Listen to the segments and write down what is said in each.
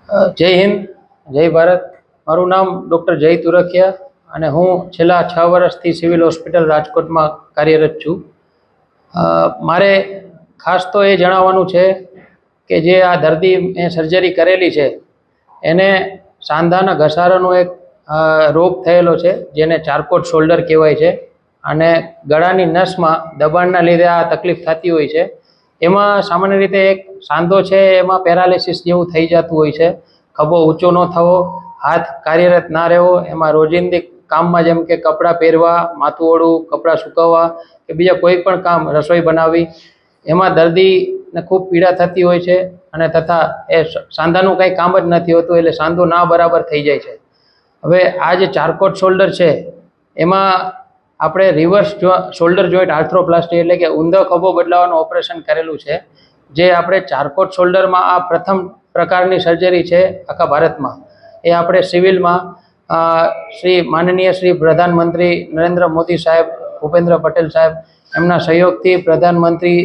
જય હિન્દ, જય ભારત. મારું નામ ડૉક્ટર જય તુરખિયા અને હું છેલ્લા 6 વર્ષથી સિવિલ હોસ્પિટલ રાજકોટમાં કાર્યરત છું. મારે ખાસ તો એ જણાવવાનું છે કે જે આ દર્દી મેં સર્જરી કરેલી છે એને સાંધાના ઘસારાનો એક રોગ થયેલો છે જેને ચારકોટ શોલ્ડર કહેવાય છે અને ગળાની નસમાં દબાણના લીધે આ તકલીફ થતી હોય છે. એમાં સામાન્ય રીતે એક સાંધો છે એમાં પેરાલિસિસ જેવું થઈ જતું હોય છે. ખભો ઊંચો ન થવો, હાથ કાર્યરત ના રહેવો, એમાં રોજિંદી કામમાં જેમ કે કપડાં પહેરવા, માથું ઓળવું, કપડાં સૂકવવા કે બીજા કોઈ પણ કામ, રસોઈ બનાવવી, એમાં દર્દીને ખૂબ પીડા થતી હોય છે અને તથા એ સાંધાનું કંઈ કામ જ નથી હોતું એટલે સાંધો ના બરાબર થઈ જાય છે. હવે આ જે ચારકોટ શોલ્ડર છે એમાં આપણે રિવર્સ શોલ્ડર જોઈન્ટ આર્થ્રોપ્લાસ્ટી એટલે કે ઊંધો ખભો બદલાવાનું ઓપરેશન કરેલું છે. જે આપણે ચારકોટ શોલ્ડરમાં આ પ્રથમ પ્રકારની સર્જરી છે આખા ભારતમાં. એ આપણે સિવિલમાં માનનીય શ્રી પ્રધાનમંત્રી નરેન્દ્ર મોદી સાહેબ, ભૂપેન્દ્ર પટેલ સાહેબ એમના સહયોગથી પ્રધાનમંત્રી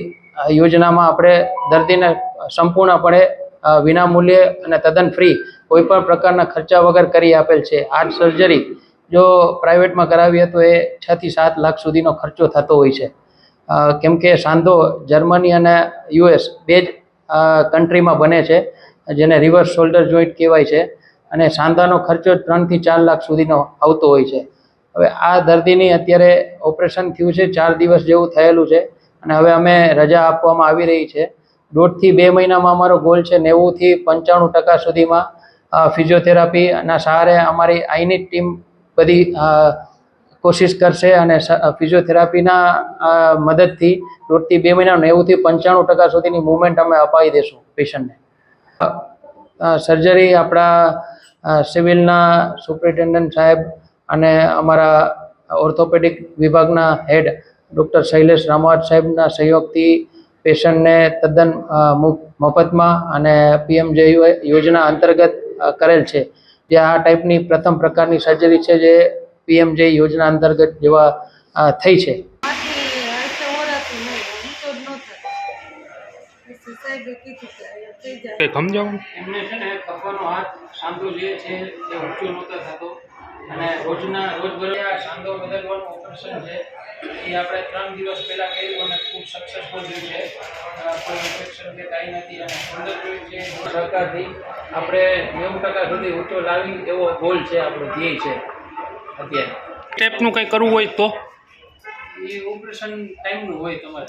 યોજનામાં આપણે દર્દીને સંપૂર્ણપણે વિનામૂલ્યે અને તદ્દન ફ્રી કોઈપણ પ્રકારના ખર્ચા વગર કરી આપેલ છે. આ સર્જરી જો પ્રાઇવેટમાં કરાવીએ તો એ 6 થી 7 લાખ સુધીનો ખર્ચો થતો હોય છે. કેમ કે સાંધો જર્મની અને યુએસ બે જ કન્ટ્રીમાં બને છે જેને રિવર્સ શોલ્ડર જોઈન્ટ કહેવાય છે અને સાંધાનો ખર્ચો 3 થી 4 લાખ સુધીનો આવતો હોય છે. હવે આ દર્દીની અત્યારે ઓપરેશન થયું છે, 4 દિવસ જેવું થયેલું છે અને હવે અમે રજા આપવામાં આવી રહી છે. 1.5 થી 2 મહિનામાં અમારો ગોલ છે 90 થી 95% સુધીમાં ફિઝિયોથેરાપીના સહારે અમારી આઈની ટીમ બધી કોશિશ કરશે અને ફિઝિયોથેરાપીના મદદથી 1.5 થી 2 મહિના 90 થી 95% સુધીની મૂવમેન્ટ અમે અપાવી દઈશું પેશન્ટને. સર્જરી આપણા સિવિલના સુપ્રિન્ટેન્ડન્ટ સાહેબ અને અમારા ઓર્થોપેડિક વિભાગના હેડ ડૉક્ટર શૈલેષ રામાવત સાહેબના સહયોગથી પેશન્ટને તદ્દન મફતમાં અને PMJ યોજના અંતર્ગત કરેલ છે. જે આ ટાઈપની પ્રથમ પ્રકારની સર્જરી છે જે PMJ યોજના અંતર્ગત જેવા થઈ છે. એમને છે ને ખભાનો હાથ સાંધો જે છે એ ઊંચો નહોતો થતો અને રોજબરોજ સાંધો બદલવાનું ઓપરેશન છે એ આપણે 3 દિવસ પહેલાં કર્યું અને ખૂબ સક્સેસફુલ રહ્યું છે. કોઈ ઇન્ફેક્શન કે કાંઈ નથી અને શોલ્ડર જોઈન્ટ છે સરકારથી આપણે 90% સુધી ઊંચો લાવી એવો ગોલ છે, આપણો ધ્યેય છે. અત્યારે સ્ટેપનું કંઈ કરવું હોય તો એ ઓપરેશન ટાઈમનું હોય તમારે.